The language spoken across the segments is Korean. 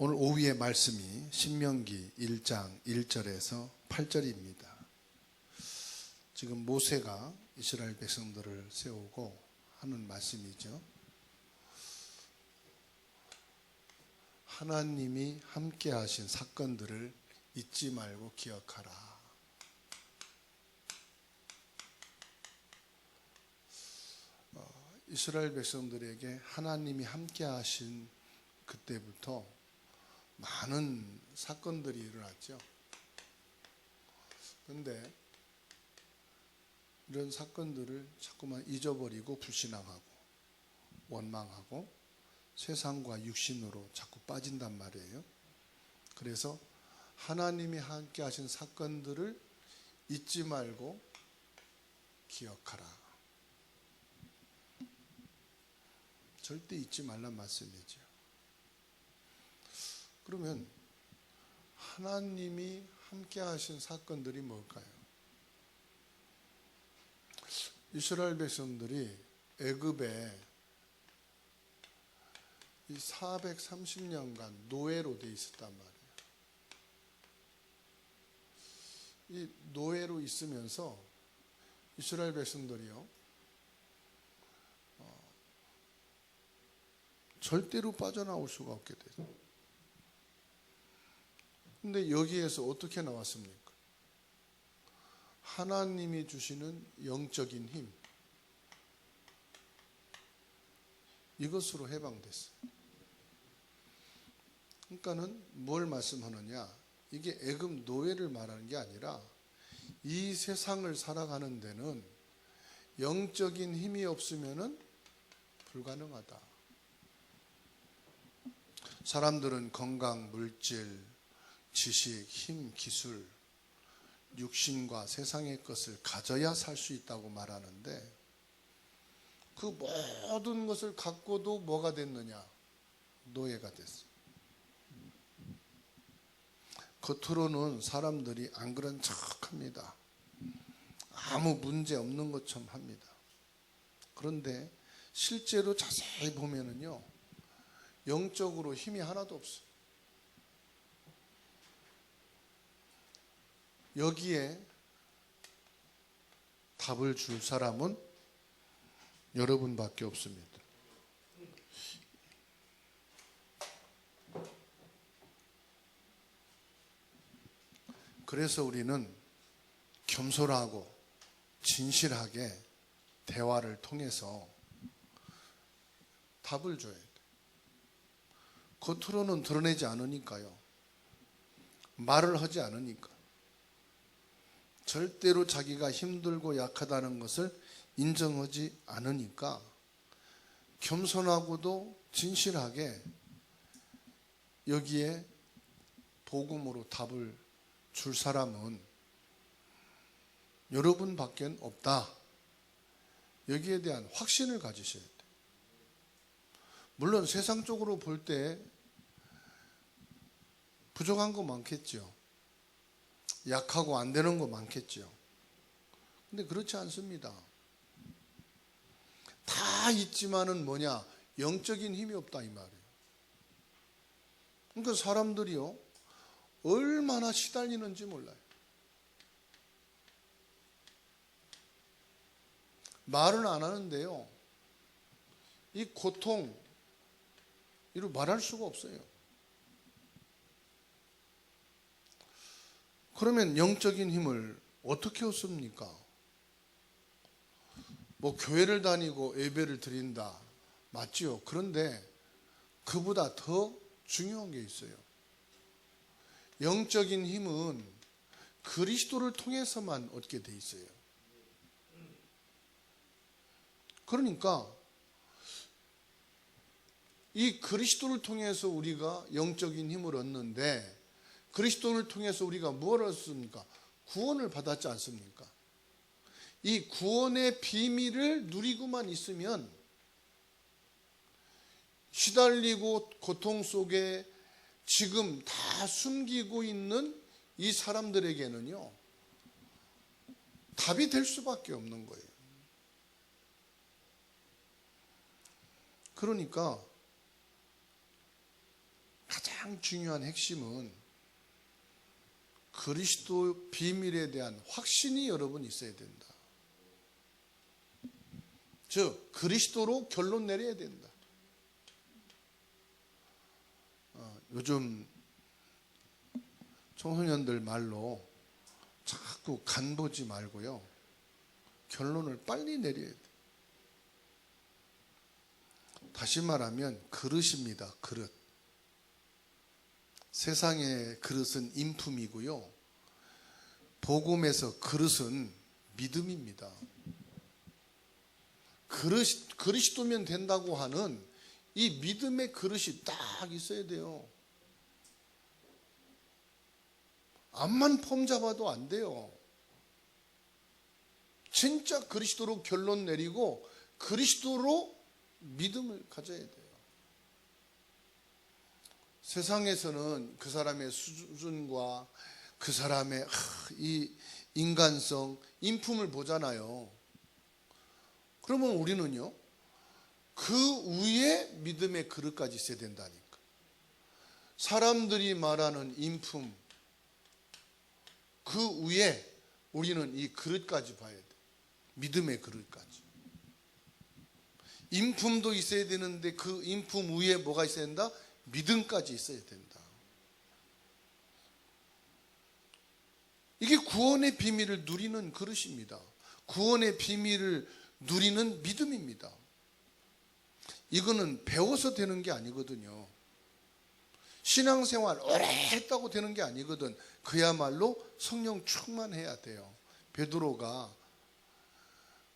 오늘 오후의 말씀이 신명기 1장 1절에서 8절입니다. 지금 모세가 이스라엘 백성들을 세우고 하는 말씀이죠. 하나님이 함께 하신 사건들을 잊지 말고 기억하라. 이스라엘 백성들에게 하나님이 함께 하신 그때부터 많은 사건들이 일어났죠. 그런데 이런 사건들을 자꾸만 잊어버리고 불신앙하고 원망하고 세상과 육신으로 자꾸 빠진단 말이에요. 그래서 하나님이 함께 하신 사건들을 잊지 말고 기억하라. 절대 잊지 말란 말씀이죠. 그러면 하나님이 함께 하신 사건들이 뭘까요? 이스라엘 백성들이 애굽에 이 430년간 노예로 돼 있었단 말이에요. 이 노예로 있으면서 이스라엘 백성들이요, 절대로 빠져나올 수가 없게 돼요. 근데 여기에서 어떻게 나왔습니까? 하나님이 주시는 영적인 힘, 이것으로 해방됐어요. 그러니까는 뭘 말씀하느냐? 이게 애굽 노예를 말하는 게 아니라 이 세상을 살아가는 데는 영적인 힘이 없으면은 불가능하다. 사람들은 건강, 물질, 지식, 힘, 기술, 육신과 세상의 것을 가져야 살 수 있다고 말하는데 그 모든 것을 갖고도 뭐가 됐느냐? 노예가 됐어. 겉으로는 사람들이 안 그런 척합니다. 아무 문제 없는 것처럼 합니다. 그런데 실제로 자세히 보면은요, 영적으로 힘이 하나도 없어요. 여기에 답을 줄 사람은 여러분밖에 없습니다. 그래서 우리는 겸손하고 진실하게 대화를 통해서 답을 줘야 돼요. 겉으로는 드러내지 않으니까요. 말을 하지 않으니까. 절대로 자기가 힘들고 약하다는 것을 인정하지 않으니까 겸손하고도 진실하게 여기에 복음으로 답을 줄 사람은 여러분밖에 없다. 여기에 대한 확신을 가지셔야 돼요. 물론 세상적으로 볼 때 부족한 거 많겠죠. 약하고 안 되는 거 많겠죠. 근데 그렇지 않습니다. 다 있지만은 뭐냐? 영적인 힘이 없다 이 말이에요. 그러니까 사람들이요, 얼마나 시달리는지 몰라요. 말은 안 하는데요, 이 고통, 이로 말할 수가 없어요. 그러면 영적인 힘을 어떻게 얻습니까? 뭐 교회를 다니고 예배를 드린다, 맞지요? 그런데 그보다 더 중요한 게 있어요. 영적인 힘은 그리스도를 통해서만 얻게 돼 있어요. 그러니까 이 그리스도를 통해서 우리가 영적인 힘을 얻는데, 그리스도를 통해서 우리가 뭘 얻습니까? 구원을 받았지 않습니까? 이 구원의 비밀을 누리고만 있으면 시달리고 고통 속에 지금 다 숨기고 있는 이 사람들에게는요, 답이 될 수밖에 없는 거예요. 그러니까 가장 중요한 핵심은 그리스도 비밀에 대한 확신이 여러분 있어야 된다. 즉 그리스도로 결론 내려야 된다. 요즘 청소년들 말로 자꾸 간 보지 말고요, 결론을 빨리 내려야 돼. 다시 말하면 그릇입니다. 그릇. 세상의 그릇은 인품이고요, 복음에서 그릇은 믿음입니다. 그리스도면 된다고 하는 이 믿음의 그릇이 딱 있어야 돼요. 앞만 폼 잡아도 안 돼요. 진짜 그리스도로 결론 내리고 그리스도로 믿음을 가져야 돼요. 세상에서는 그 사람의 수준과 그 사람의 이 인간성, 인품을 보잖아요. 그러면 우리는요, 그 위에 믿음의 그릇까지 있어야 된다니까. 사람들이 말하는 인품, 그 위에 우리는 이 그릇까지 봐야 돼. 믿음의 그릇까지. 인품도 있어야 되는데 그 인품 위에 뭐가 있어야 된다? 믿음까지 있어야 된다. 이게 구원의 비밀을 누리는 그릇입니다. 구원의 비밀을 누리는 믿음입니다. 이거는 배워서 되는 게 아니거든요. 신앙생활 오래 했다고 되는 게 아니거든. 그야말로 성령 충만해야 돼요. 베드로가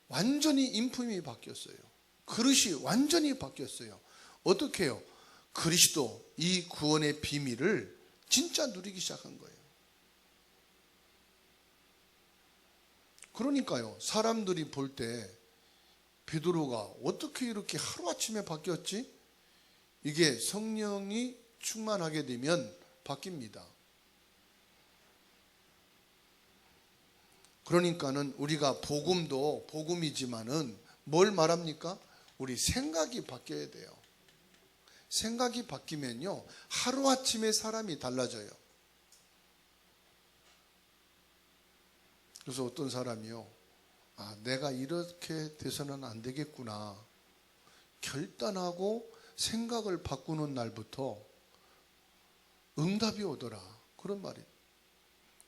완전히 인품이 바뀌었어요. 그릇이 완전히 바뀌었어요. 어떻게 해요? 그리스도, 이 구원의 비밀을 진짜 누리기 시작한 거예요. 그러니까요, 사람들이 볼 때 베드로가 어떻게 이렇게 하루아침에 바뀌었지? 이게 성령이 충만하게 되면 바뀝니다. 그러니까는 우리가 복음도 복음이지만은 뭘 말합니까? 우리 생각이 바뀌어야 돼요. 생각이 바뀌면요, 하루아침에 사람이 달라져요. 그래서 어떤 사람이요, 내가 이렇게 돼서는 안 되겠구나 결단하고 생각을 바꾸는 날부터 응답이 오더라. 그런 말이에요.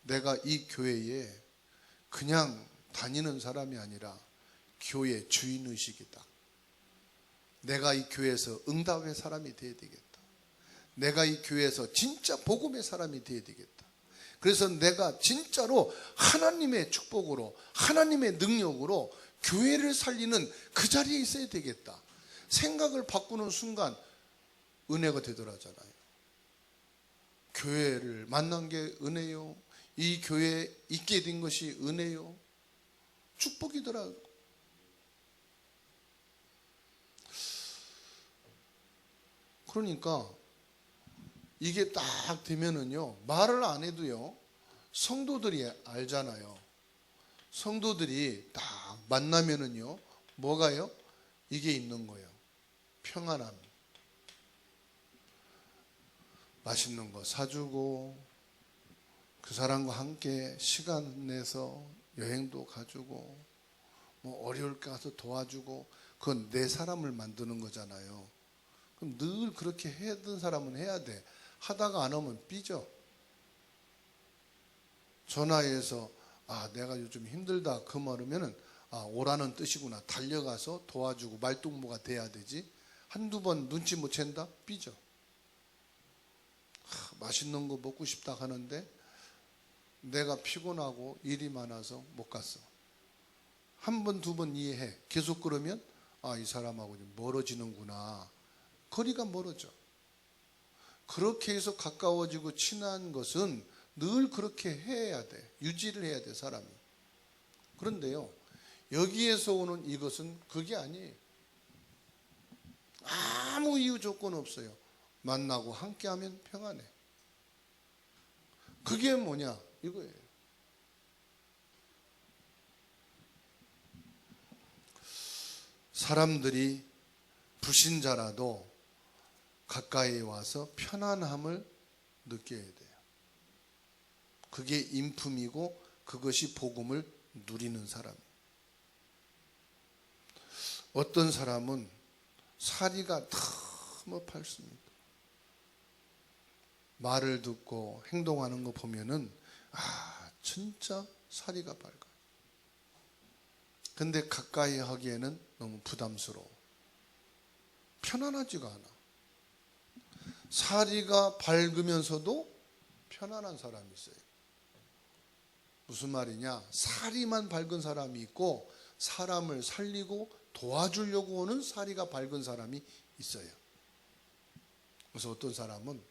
내가 이 교회에 그냥 다니는 사람이 아니라 교회 주인의식이다. 내가 이 교회에서 응답의 사람이 되어야 되겠다. 내가 이 교회에서 진짜 복음의 사람이 되어야 되겠다. 그래서 내가 진짜로 하나님의 축복으로, 하나님의 능력으로 교회를 살리는 그 자리에 있어야 되겠다. 생각을 바꾸는 순간 은혜가 되더라잖아요. 교회를 만난 게 은혜요, 이 교회에 있게 된 것이 은혜요, 축복이더라고요. 그러니까 이게 딱 되면은요, 말을 안 해도요, 성도들이 알잖아요. 성도들이 딱 만나면은요, 뭐가요? 이게 있는 거예요. 평안함. 맛있는 거 사주고, 그 사람과 함께 시간 내서 여행도 가주고, 뭐 어려울 때 가서 도와주고, 그건 내 사람을 만드는 거잖아요. 그럼 늘 그렇게 해던 사람은 해야 돼. 하다가 안 오면 삐져. 전화해서 내가 요즘 힘들다 그 말하면은 오라는 뜻이구나. 달려가서 도와주고 말동무가 돼야 되지. 한두 번 눈치 못 챈다? 삐져. 맛있는 거 먹고 싶다 하는데 내가 피곤하고 일이 많아서 못 갔어. 한 번, 두 번 이해해. 계속 그러면 이 사람하고 좀 멀어지는구나. 거리가 멀어져. 그렇게 해서 가까워지고 친한 것은 늘 그렇게 해야 돼. 유지를 해야 돼, 사람이. 그런데요, 여기에서 오는 이것은 그게 아니에요. 아무 이유 조건 없어요. 만나고 함께하면 평안해. 그게 뭐냐? 이거예요. 사람들이 불신자라도 가까이 와서 편안함을 느껴야 돼요. 그게 인품이고 그것이 복음을 누리는 사람이에요. 어떤 사람은 사리가 너무 밝습니다. 말을 듣고 행동하는 거 보면은 진짜 사리가 밝아요. 근데 가까이 하기에는 너무 부담스러워. 편안하지가 않아. 사리가 밝으면서도 편안한 사람이 있어요. 무슨 말이냐? 사리만 밝은 사람이 있고 사람을 살리고 도와주려고 오는 사리가 밝은 사람이 있어요. 그래서 어떤 사람은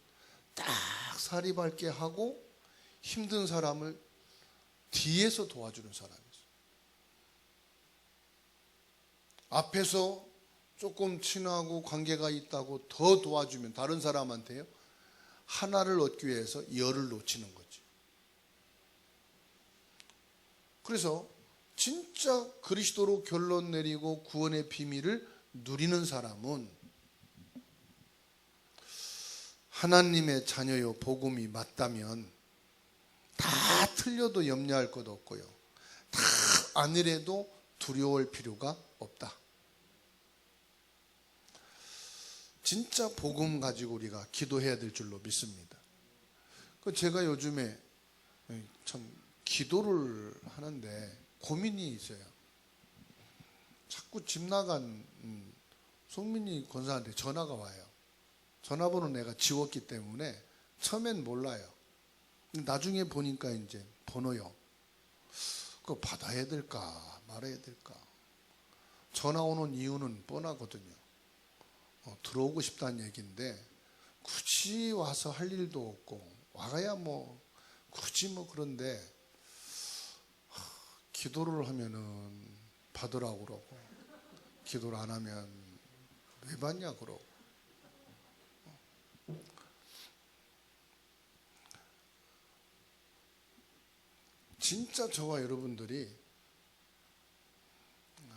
딱 사리 밝게 하고 힘든 사람을 뒤에서 도와주는 사람이 있어요. 앞에서 조금 친하고 관계가 있다고 더 도와주면 다른 사람한테요, 하나를 얻기 위해서 열을 놓치는 거지. 그래서 진짜 그리스도로 결론 내리고 구원의 비밀을 누리는 사람은 하나님의 자녀요, 복음이 맞다면 다 틀려도 염려할 것 없고요, 다 아니래도 두려워할 필요가 없다. 진짜 복음 가지고 우리가 기도해야 될 줄로 믿습니다. 제가 요즘에 참 기도를 하는데 고민이 있어요. 자꾸 집 나간 송민희 권사한테 전화가 와요. 전화번호 내가 지웠기 때문에 처음엔 몰라요. 나중에 보니까 이제 번호요. 그거 받아야 될까 말아야 될까. 전화 오는 이유는 뻔하거든요. 들어오고 싶다는 얘기인데 굳이 와서 할 일도 없고 와야 뭐 굳이 뭐 그런데 기도를 하면은 받으라고 그러고 기도를 안 하면 왜 받냐 그러고. 진짜 저와 여러분들이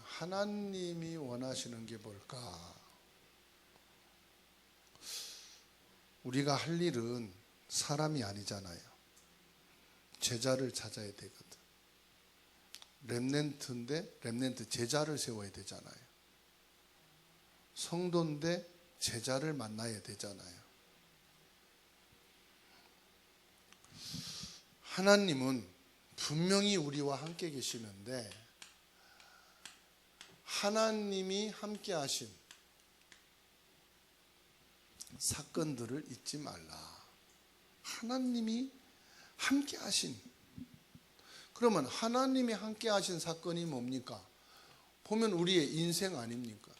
하나님이 원하시는 게 뭘까? 우리가 할 일은 사람이 아니잖아요. 제자를 찾아야 되거든. 렘넌트인데 렘넌트 제자를 세워야 되잖아요. 성도인데 제자를 만나야 되잖아요. 하나님은 분명히 우리와 함께 계시는데 하나님이 함께 하신 사건들을 잊지 말라. 하나님이 함께 하신, 그러면 하나님이 함께 하신 사건이 뭡니까? 보면 우리의 인생 아닙니까?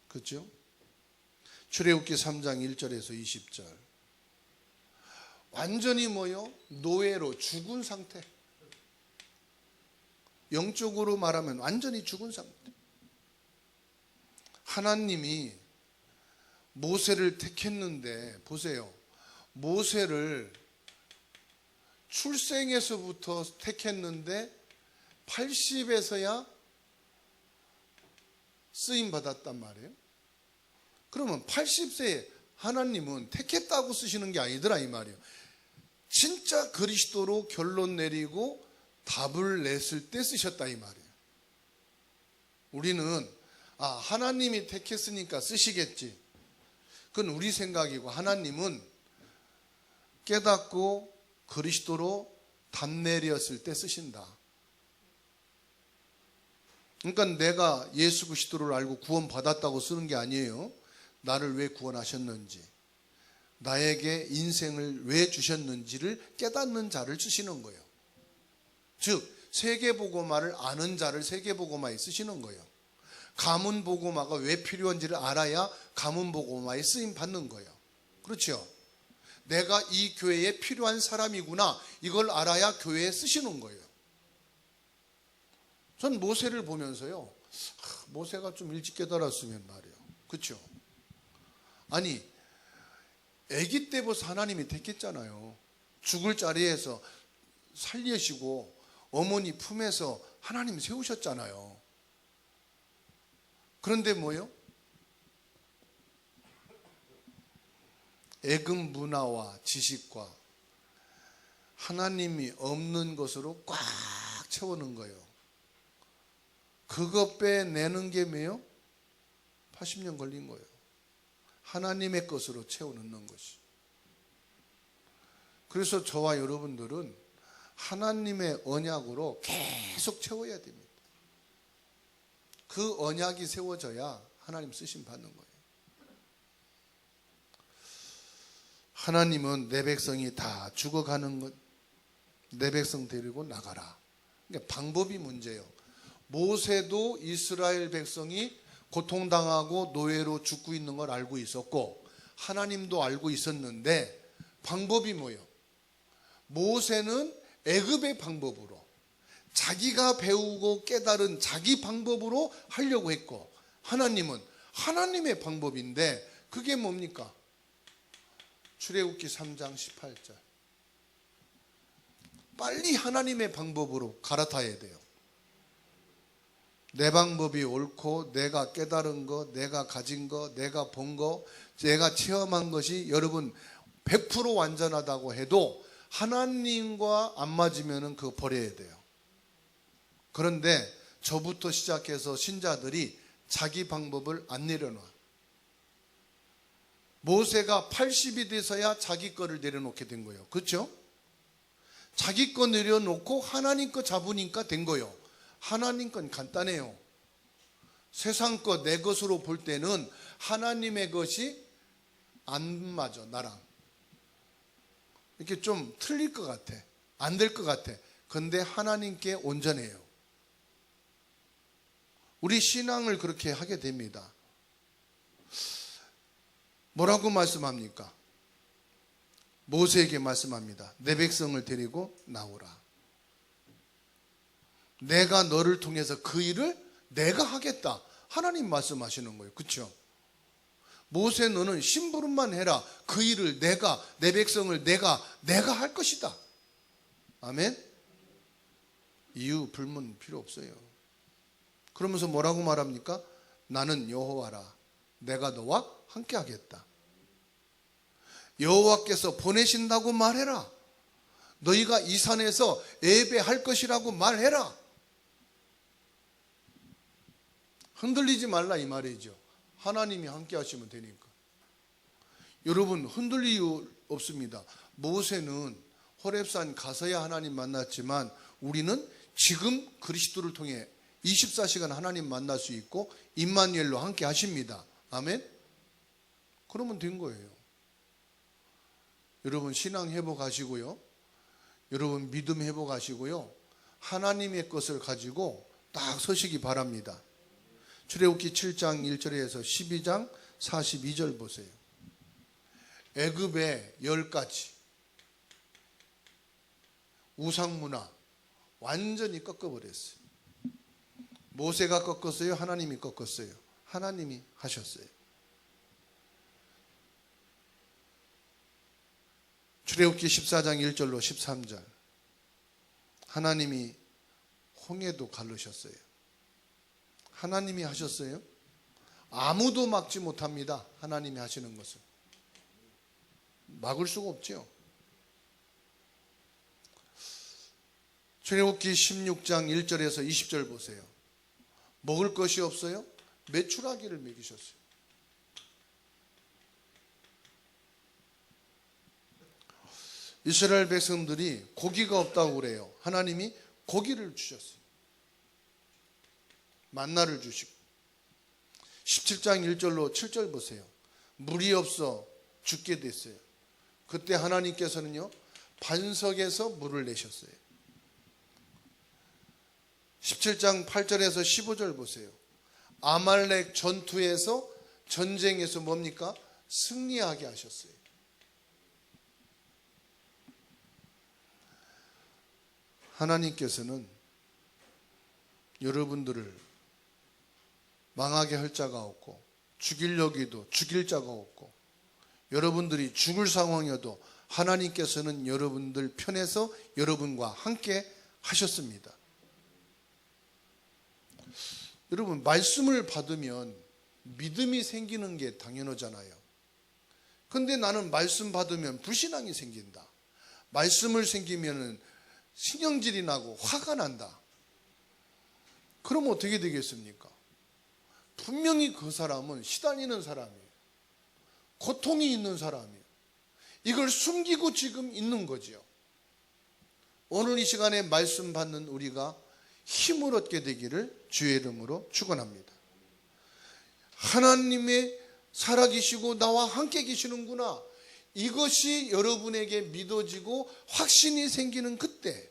그렇죠? 출애굽기 3장 1절에서 20절. 완전히 뭐요? 노예로 죽은 상태. 영적으로 말하면 완전히 죽은 상태. 하나님이 모세를 택했는데 보세요. 모세를 출생에서부터 택했는데 80에서야 쓰임 받았단 말이에요. 그러면 80세에 하나님은 택했다고 쓰시는 게 아니더라 이 말이에요. 진짜 그리스도로 결론 내리고 답을 냈을 때 쓰셨다 이 말이에요. 우리는 하나님이 택했으니까 쓰시겠지. 그건 우리 생각이고 하나님은 깨닫고 그리스도로 답 내렸을 때 쓰신다. 그러니까 내가 예수 그리스도를 알고 구원받았다고 쓰는 게 아니에요. 나를 왜 구원하셨는지, 나에게 인생을 왜 주셨는지를 깨닫는 자를 쓰시는 거예요. 즉 세계복음화를 아는 자를 세계복음화에 쓰시는 거예요. 가문복음화가 왜 필요한지를 알아야 가문복음화에 쓰임 받는 거예요. 그렇죠? 내가 이 교회에 필요한 사람이구나, 이걸 알아야 교회에 쓰시는 거예요. 전 모세를 보면서요, 모세가 좀 일찍 깨달았으면 말이에요. 그렇죠? 아니 아기 때부터 하나님이 택했잖아요. 죽을 자리에서 살리시고 어머니 품에서 하나님이 세우셨잖아요. 그런데 뭐요? 애굽 문화와 지식과 하나님이 없는 것으로 꽉 채워놓은 거예요. 그거 빼내는 게 뭐예요? 80년 걸린 거예요. 하나님의 것으로 채워넣는 것이. 그래서 저와 여러분들은 하나님의 언약으로 계속 채워야 됩니다. 그 언약이 세워져야 하나님 쓰심 받는 거예요. 하나님은 내 백성이 다 죽어가는 것, 내 백성 데리고 나가라. 그러니까 방법이 문제예요. 모세도 이스라엘 백성이 고통당하고 노예로 죽고 있는 걸 알고 있었고 하나님도 알고 있었는데 방법이 뭐예요? 모세는 애굽의 방법으로 자기가 배우고 깨달은 자기 방법으로 하려고 했고 하나님은 하나님의 방법인데 그게 뭡니까? 출애굽기 3장 18절. 빨리 하나님의 방법으로 갈아타야 돼요. 내 방법이 옳고 내가 깨달은 것, 내가 가진 것, 내가 본 것, 내가 체험한 것이 여러분 100% 완전하다고 해도 하나님과 안 맞으면 그거 버려야 돼요. 그런데 저부터 시작해서 신자들이 자기 방법을 안 내려놔. 모세가 80이 돼서야 자기 거를 내려놓게 된 거예요. 그렇죠? 자기 거 내려놓고 하나님 거 잡으니까 된 거예요. 하나님 건 간단해요. 세상 거 내 것으로 볼 때는 하나님의 것이 안 맞아, 나랑. 이렇게 좀 틀릴 것 같아. 안 될 것 같아. 근데 하나님께 온전해요. 우리 신앙을 그렇게 하게 됩니다. 뭐라고 말씀합니까? 모세에게 말씀합니다. 내 백성을 데리고 나오라. 내가 너를 통해서 그 일을 내가 하겠다. 하나님 말씀하시는 거예요. 그렇죠? 모세 너는 심부름만 해라. 그 일을 내가, 내 백성을 내가 할 것이다. 아멘? 이유 불문 필요 없어요. 그러면서 뭐라고 말합니까? 나는 여호와라. 내가 너와 함께 하겠다. 여호와께서 보내신다고 말해라. 너희가 이 산에서 예배할 것이라고 말해라. 흔들리지 말라 이 말이죠. 하나님이 함께 하시면 되니까. 여러분 흔들릴 이유 없습니다. 모세는 호렙산 가서야 하나님 만났지만 우리는 지금 그리스도를 통해 24시간 하나님 만날 수 있고 임마누엘로 함께 하십니다. 아멘? 그러면 된 거예요. 여러분 신앙 회복하시고요. 여러분 믿음 회복하시고요. 하나님의 것을 가지고 딱 서시기 바랍니다. 출애굽기 7장 1절에서 12장 42절 보세요. 애굽의 10가지 우상문화 완전히 꺾어버렸어요. 모세가 꺾었어요? 하나님이 꺾었어요? 하나님이 하셨어요. 출애굽기 14장 1절로 13절 하나님이 홍해도 가르셨어요. 하나님이 하셨어요. 아무도 막지 못합니다. 하나님이 하시는 것을 막을 수가 없죠. 출애굽기 16장 1절에서 20절 보세요. 먹을 것이 없어요? 메추라기를 먹이셨어요. 이스라엘 백성들이 고기가 없다고 그래요. 하나님이 고기를 주셨어요. 만나를 주시고 17장 1절로 7절 보세요. 물이 없어 죽게 됐어요. 그때 하나님께서는요 반석에서 물을 내셨어요. 17장 8절에서 15절 보세요. 아말렉 전투에서 전쟁에서 뭡니까? 승리하게 하셨어요. 하나님께서는 여러분들을 망하게 할 자가 없고 죽이려고 해도 죽일 자가 없고 여러분들이 죽을 상황이어도 하나님께서는 여러분들 편에서 여러분과 함께 하셨습니다. 여러분 말씀을 받으면 믿음이 생기는 게 당연하잖아요. 근데 나는 말씀 받으면 불신앙이 생긴다. 말씀을 생기면 신경질이 나고 화가 난다. 그럼 어떻게 되겠습니까? 분명히 그 사람은 시달리는 사람이에요. 고통이 있는 사람이에요. 이걸 숨기고 지금 있는 거지요. 오늘 이 시간에 말씀 받는 우리가 힘을 얻게 되기를 주의 이름으로 축원합니다. 하나님의 살아계시고 나와 함께 계시는구나. 이것이 여러분에게 믿어지고 확신이 생기는 그때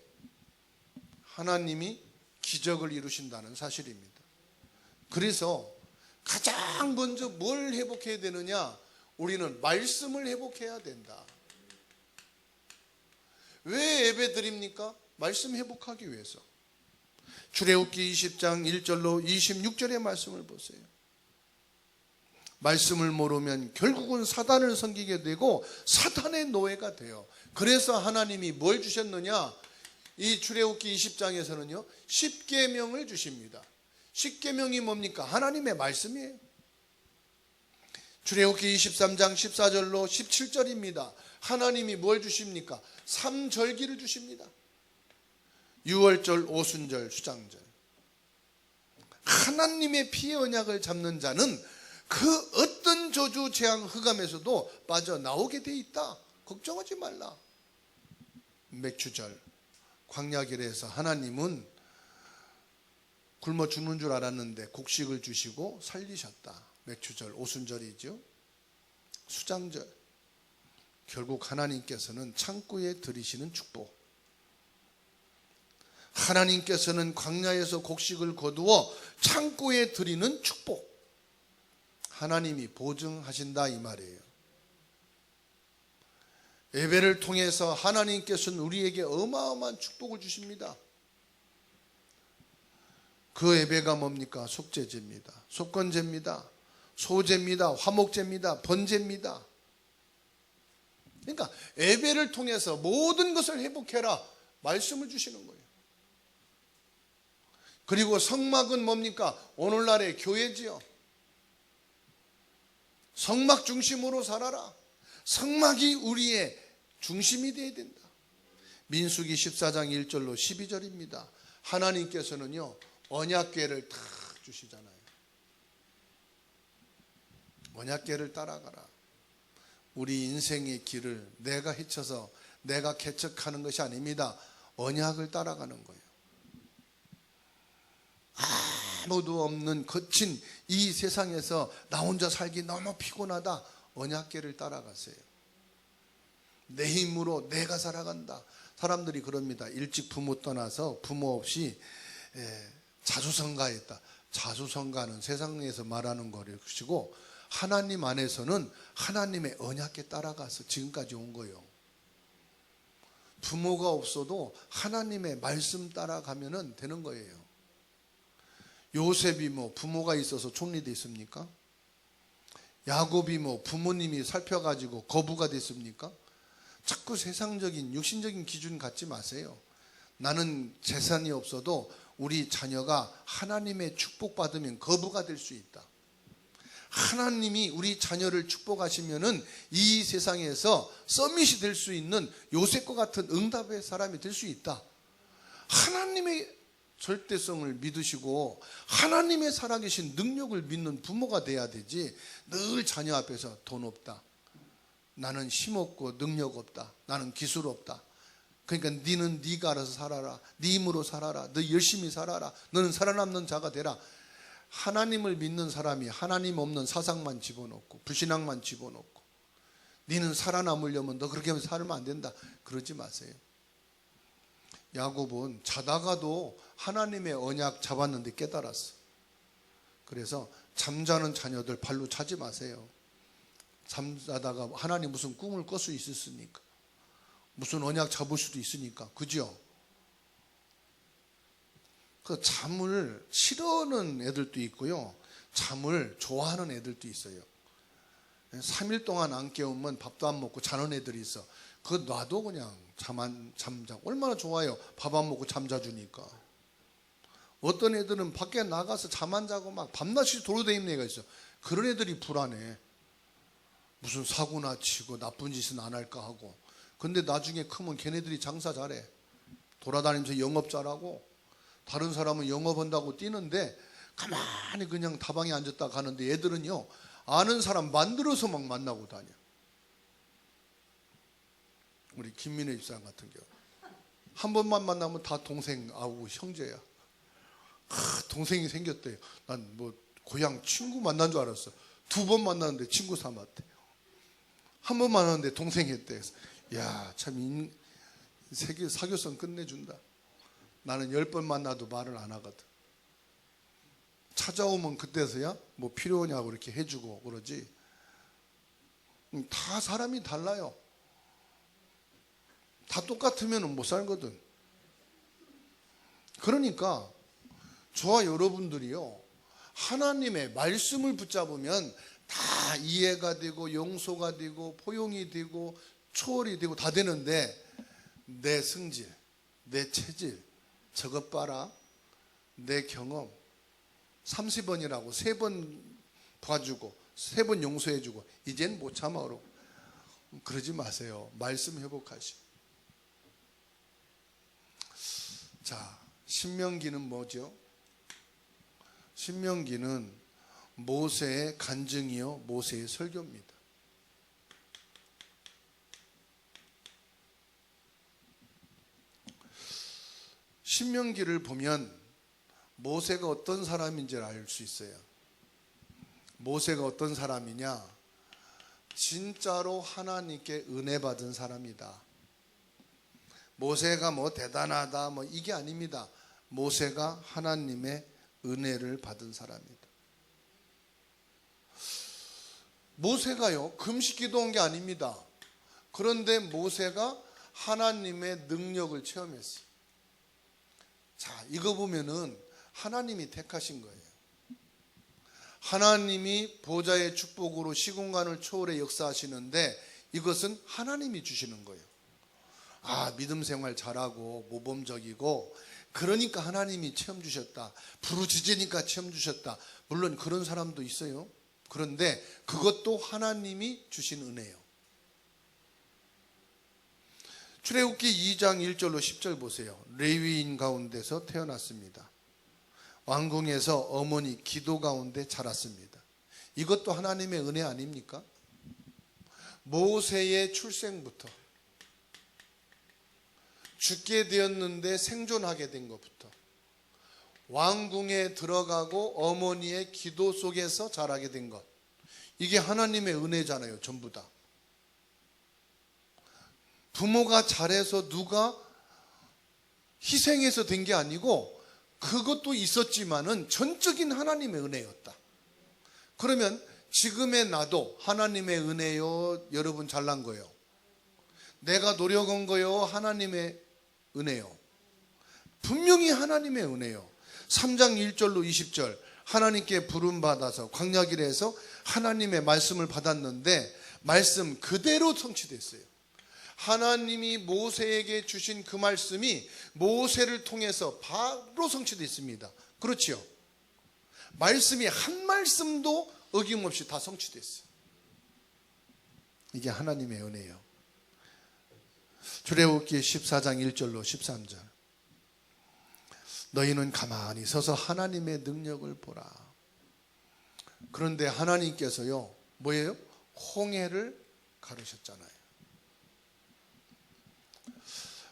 하나님이 기적을 이루신다는 사실입니다. 그래서 가장 먼저 뭘 회복해야 되느냐? 우리는 말씀을 회복해야 된다. 왜 예배 드립니까? 말씀 회복하기 위해서. 출애굽기 20장 1절로 26절의 말씀을 보세요. 말씀을 모르면 결국은 사단을 섬기게 되고 사탄의 노예가 돼요. 그래서 하나님이 뭘 주셨느냐? 이 출애굽기 20장에서는요 10계명을 주십니다. 10계명이 뭡니까? 하나님의 말씀이에요. 출애굽기 23장 14절로 17절입니다. 하나님이 뭘 주십니까? 3절기를 주십니다. 유월절, 오순절, 수장절. 하나님의 피의 언약을 잡는 자는 그 어떤 저주, 재앙, 흑암에서도 빠져나오게 돼 있다. 걱정하지 말라. 맥추절, 광야길에서 하나님은 굶어 죽는 줄 알았는데 곡식을 주시고 살리셨다. 맥추절, 오순절이죠. 수장절, 결국 하나님께서는 창고에 들이시는 축복. 하나님께서는 광야에서 곡식을 거두어 창고에 들이는 축복. 하나님이 보증하신다 이 말이에요. 예배를 통해서 하나님께서는 우리에게 어마어마한 축복을 주십니다. 그 예배가 뭡니까? 속죄제입니다. 속건제입니다. 소제입니다. 화목제입니다. 번제입니다. 그러니까 예배를 통해서 모든 것을 회복해라 말씀을 주시는 거예요. 그리고 성막은 뭡니까? 오늘날의 교회지요. 성막 중심으로 살아라. 성막이 우리의 중심이 되어야 된다. 민수기 14장 1절로 12절입니다. 하나님께서는요 언약궤를 탁 주시잖아요. 언약궤를 따라가라. 우리 인생의 길을 내가 헤쳐서 내가 개척하는 것이 아닙니다. 언약을 따라가는 거예요. 아무도 없는 거친 이 세상에서 나 혼자 살기 너무 피곤하다. 언약궤를 따라가세요. 내 힘으로 내가 살아간다. 사람들이 그럽니다. 일찍 부모 떠나서 부모 없이 자수성가했다. 자수성가는 세상에서 말하는 것이고 하나님 안에서는 하나님의 언약궤 따라가서 지금까지 온 거예요. 부모가 없어도 하나님의 말씀 따라가면 되는 거예요. 요셉이 뭐 부모가 있어서 총리됐습니까? 야곱이 뭐 부모님이 살펴가지고 거부가 됐습니까? 자꾸 세상적인 육신적인 기준 갖지 마세요. 나는 재산이 없어도 우리 자녀가 하나님의 축복받으면 거부가 될 수 있다. 하나님이 우리 자녀를 축복하시면은 이 세상에서 서밋이 될 수 있는 요셉과 같은 응답의 사람이 될 수 있다. 하나님의 절대성을 믿으시고 하나님의 살아계신 능력을 믿는 부모가 돼야 되지. 늘 자녀 앞에서 돈 없다, 나는 힘 없고 능력 없다, 나는 기술 없다, 그러니까 너는 네가 알아서 살아라, 네 힘으로 살아라, 너 열심히 살아라, 너는 살아남는 자가 되라. 하나님을 믿는 사람이 하나님 없는 사상만 집어넣고 불신앙만 집어넣고 너는 살아남으려면 너 그렇게 하면 살면 안 된다 그러지 마세요. 야곱은 자다가도 하나님의 언약 잡았는데 깨달았어. 그래서 잠자는 자녀들 발로 차지 마세요. 잠자다가 하나님 무슨 꿈을 꿀 수 있었습니까? 무슨 언약 잡을 수도 있으니까. 그죠? 그 잠을 싫어하는 애들도 있고요, 잠을 좋아하는 애들도 있어요. 3일 동안 안 깨우면 밥도 안 먹고 자는 애들이 있어. 그거 놔도 그냥 잠자고 얼마나 좋아요. 밥 안 먹고 잠자주니까. 어떤 애들은 밖에 나가서 잠 안 자고 막 밤낮이 돌아다니는 애가 있어. 그런 애들이 불안해. 무슨 사고나 치고 나쁜 짓은 안 할까 하고, 근데 나중에 크면 걔네들이 장사 잘해. 돌아다니면서 영업 잘하고, 다른 사람은 영업한다고 뛰는데 가만히 그냥 다방에 앉았다 가는데 얘들은요, 아는 사람 만들어서 막 만나고 다녀. 우리 김민혜 집사람 같은 경우 한 번만 만나면 다 동생하고 형제야. 동생이 생겼대요. 난 뭐 고향 친구 만난 줄 알았어. 2번 만났는데 친구 삼았대. 한 번 만났는데 동생 했대. 야, 참 사교성 끝내준다. 나는 10번 만나도 말을 안 하거든. 찾아오면 그때서야 뭐 필요하냐고 이렇게 해주고 그러지. 다 사람이 달라요. 다 똑같으면 못 살거든. 그러니까 저와 여러분들이요, 하나님의 말씀을 붙잡으면 다 이해가 되고 용서가 되고 포용이 되고 초월이 되고 다 되는데, 내 성질, 내 체질, 저것 봐라, 내 경험 30번이라고 3번 봐주고 3번 용서해주고 이젠 못 참아로 그러지 마세요. 말씀 회복하시고. 자, 신명기는 뭐죠? 신명기는 모세의 간증이요, 모세의 설교입니다. 신명기를 보면 모세가 어떤 사람인지를 알 수 있어요. 모세가 어떤 사람이냐? 진짜로 하나님께 은혜 받은 사람이다. 모세가 뭐 대단하다 뭐 이게 아닙니다. 모세가 하나님의 은혜를 받은 사람이다. 모세가요, 금식 기도한 게 아닙니다. 그런데 모세가 하나님의 능력을 체험했어요. 자, 이거 보면은 하나님이 택하신 거예요. 하나님이 보좌의 축복으로 시공간을 초월해 역사하시는데 이것은 하나님이 주시는 거예요. 아, 믿음 생활 잘하고 모범적이고 그러니까 하나님이 체험 주셨다. 부르짖으니까 체험 주셨다. 물론 그런 사람도 있어요. 그런데 그것도 하나님이 주신 은혜예요. 출애굽기 2장 1절로 10절 보세요. 레위인 가운데서 태어났습니다. 왕궁에서 어머니 기도 가운데 자랐습니다. 이것도 하나님의 은혜 아닙니까? 모세의 출생부터 죽게 되었는데 생존하게 된 것부터 왕궁에 들어가고 어머니의 기도 속에서 자라게 된 것, 이게 하나님의 은혜잖아요. 전부 다. 부모가 잘해서 누가 희생해서 된 게 아니고 그것도 있었지만은 전적인 하나님의 은혜였다. 그러면 지금의 나도 하나님의 은혜요? 여러분 잘난 거요? 내가 노력한 거요? 하나님의 은혜요? 분명히 하나님의 은혜요. 3장 1절로 20절 하나님께 부름받아서 광야길에서 하나님의 말씀을 받았는데 말씀 그대로 성취됐어요. 하나님이 모세에게 주신 그 말씀이 모세를 통해서 바로 성취됐습니다. 그렇지요? 말씀이 한 말씀도 어김없이 다 성취됐어요. 이게 하나님의 은혜예요. 출애굽기 14장 1절로 13절 너희는 가만히 서서 하나님의 능력을 보라. 그런데 하나님께서요, 뭐예요? 홍해를 가르셨잖아요.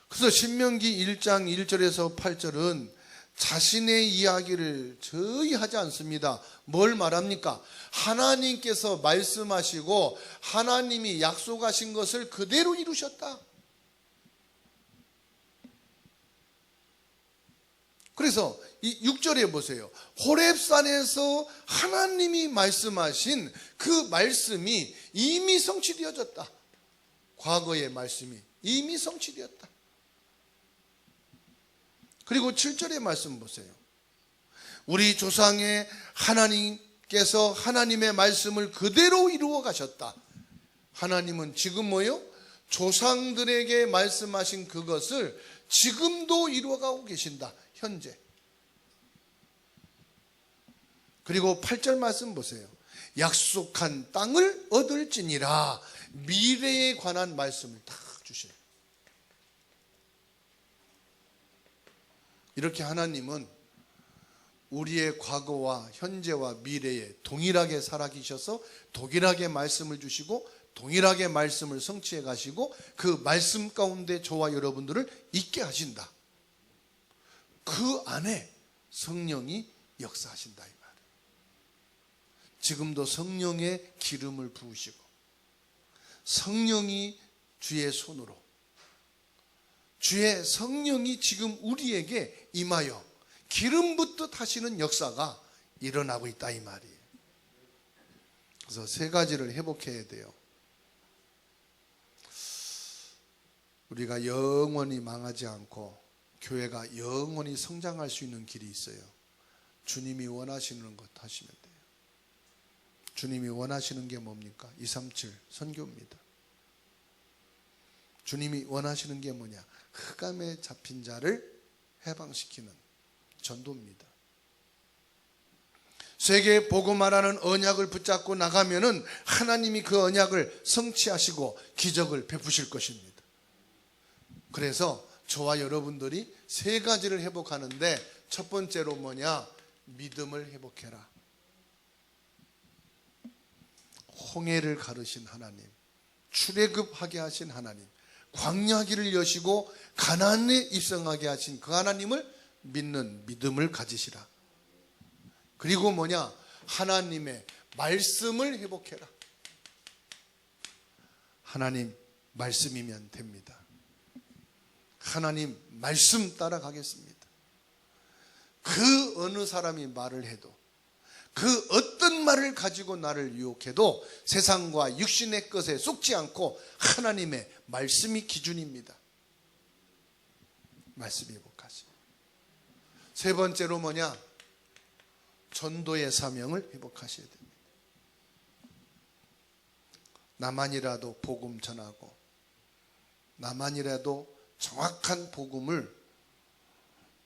그래서 신명기 1장 1절에서 8절은 자신의 이야기를 저히 하지 않습니다. 뭘 말합니까? 하나님께서 말씀하시고 하나님이 약속하신 것을 그대로 이루셨다. 그래서 이 6절에 보세요. 호렙산에서 하나님이 말씀하신 그 말씀이 이미 성취되어졌다. 과거의 말씀이 이미 성취되었다. 그리고 7절의 말씀 보세요. 우리 조상의 하나님께서 하나님의 말씀을 그대로 이루어 가셨다. 하나님은 지금 뭐요? 조상들에게 말씀하신 그것을 지금도 이루어가고 계신다. 현재. 그리고 8절 말씀 보세요. 약속한 땅을 얻을지니라. 미래에 관한 말씀을 다 주셔요. 이렇게 하나님은 우리의 과거와 현재와 미래에 동일하게 살아계셔서 동일하게 말씀을 주시고 동일하게 말씀을 성취해 가시고 그 말씀 가운데 저와 여러분들을 있게 하신다. 그 안에 성령이 역사하신다 이 말이에요. 지금도 성령의 기름을 부으시고 성령이 주의 손으로 주의 성령이 지금 우리에게 임하여 기름 붓듯 하시는 역사가 일어나고 있다 이 말이에요. 그래서 세 가지를 회복해야 돼요. 우리가 영원히 망하지 않고 교회가 영원히 성장할 수 있는 길이 있어요. 주님이 원하시는 것 하시면 돼요. 주님이 원하시는 게 뭡니까? 237 선교입니다. 주님이 원하시는 게 뭐냐? 흑암에 잡힌 자를 해방시키는 전도입니다. 세계에 복음하라는 언약을 붙잡고 나가면은 하나님이 그 언약을 성취하시고 기적을 베푸실 것입니다. 그래서 저와 여러분들이 세 가지를 회복하는데 첫 번째로 뭐냐? 믿음을 회복해라. 홍해를 가르신 하나님, 출애굽하게 하신 하나님, 광야길을 여시고 가나안에 입성하게 하신 그 하나님을 믿는 믿음을 가지시라. 그리고 뭐냐? 하나님의 말씀을 회복해라. 하나님 말씀이면 됩니다. 하나님 말씀 따라가겠습니다. 그 어느 사람이 말을 해도 그 어떤 말을 가지고 나를 유혹해도 세상과 육신의 것에 속지 않고 하나님의 말씀이 기준입니다. 말씀이 회복하시. 세 번째로 뭐냐? 전도의 사명을 회복하셔야 됩니다. 나만이라도 복음 전하고 나만이라도 정확한 복음을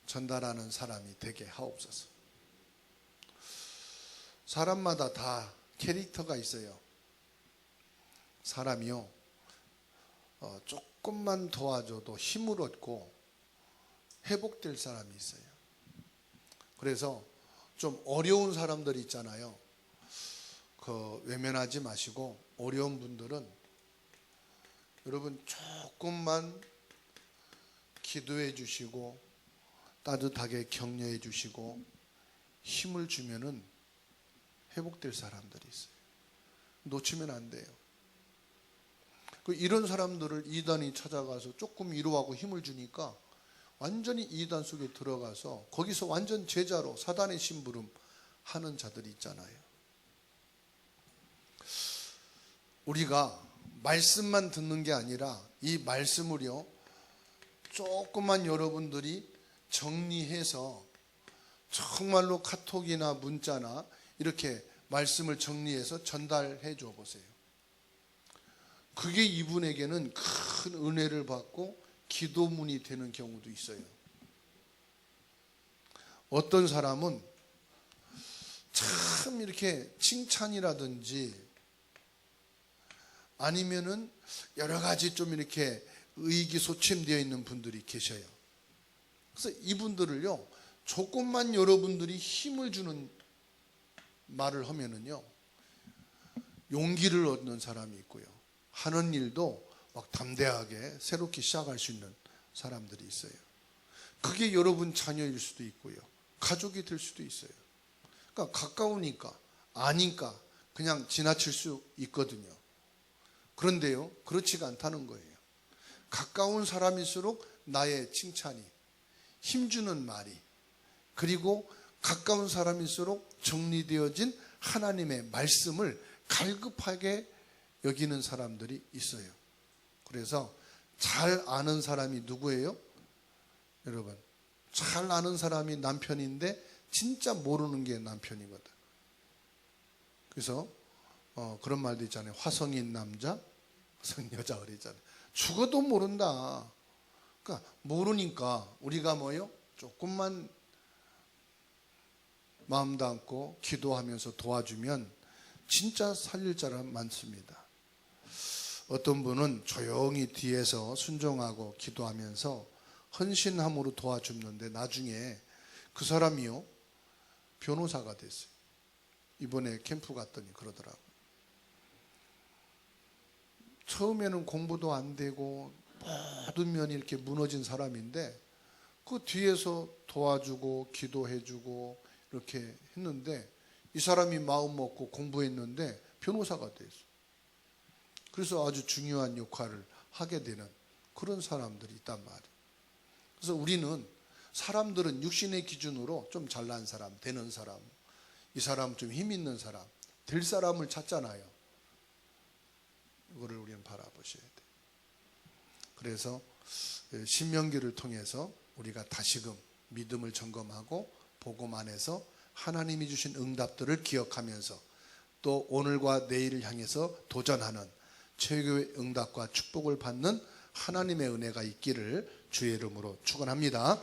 전달하는 사람이 되게 하옵소서. 사람마다 다 캐릭터가 있어요. 사람이요, 조금만 도와줘도 힘을 얻고 회복될 사람이 있어요. 그래서 좀 어려운 사람들 있잖아요. 외면하지 마시고 어려운 분들은 여러분 조금만 기도해 주시고 따뜻하게 격려해 주시고 힘을 주면은 회복될 사람들이 있어요. 놓치면 안 돼요. 이런 사람들을 이단이 찾아가서 조금 위로하고 힘을 주니까 완전히 이단 속에 들어가서 거기서 완전 제자로 사단의 심부름 하는 자들이 있잖아요. 우리가 말씀만 듣는 게 아니라 이 말씀을요 조금만 여러분들이 정리해서 정말로 카톡이나 문자나 이렇게 말씀을 정리해서 전달해 줘 보세요. 그게 이분에게는 큰 은혜를 받고 기도문이 되는 경우도 있어요. 어떤 사람은 참 이렇게 칭찬이라든지 아니면은 여러 가지 좀 이렇게 의기소침되어 있는 분들이 계셔요. 그래서 이분들을요 조금만 여러분들이 힘을 주는 말을 하면은요 용기를 얻는 사람이 있고요, 하는 일도 막 담대하게 새롭게 시작할 수 있는 사람들이 있어요. 그게 여러분 자녀일 수도 있고요, 가족이 될 수도 있어요. 그러니까 가까우니까 아니까 그냥 지나칠 수 있거든요. 그런데요 그렇지가 않다는 거예요. 가까운 사람일수록 나의 칭찬이, 힘주는 말이, 그리고 가까운 사람일수록 정리되어진 하나님의 말씀을 갈급하게 여기는 사람들이 있어요. 그래서 잘 아는 사람이 누구예요? 여러분, 잘 아는 사람이 남편인데 진짜 모르는 게 남편이거든. 그래서 그런 말도 있잖아요. 화성인 남자, 화성인 여자 그러잖아요. 죽어도 모른다. 그러니까 모르니까 우리가 뭐요? 조금만 마음 담고 기도하면서 도와주면 진짜 살릴 사람 많습니다. 어떤 분은 조용히 뒤에서 순종하고 기도하면서 헌신함으로 도와줬는데 나중에 그 사람이요 변호사가 됐어요. 이번에 캠프 갔더니 그러더라고요. 처음에는 공부도 안 되고 모든 면이 이렇게 무너진 사람인데 그 뒤에서 도와주고 기도해주고 이렇게 했는데 이 사람이 마음 먹고 공부했는데 변호사가 됐어요. 그래서 아주 중요한 역할을 하게 되는 그런 사람들이 있단 말이에요. 그래서 우리는 사람들은 육신의 기준으로 좀 잘난 사람, 되는 사람, 이 사람 좀 힘 있는 사람, 될 사람을 찾잖아요. 이거를 우리는 바라보셔야 돼요. 그래서 신명기를 통해서 우리가 다시금 믿음을 점검하고 복음 안에서 하나님이 주신 응답들을 기억하면서 또 오늘과 내일을 향해서 도전하는 최고의 응답과 축복을 받는 하나님의 은혜가 있기를 주의 이름으로 축원합니다.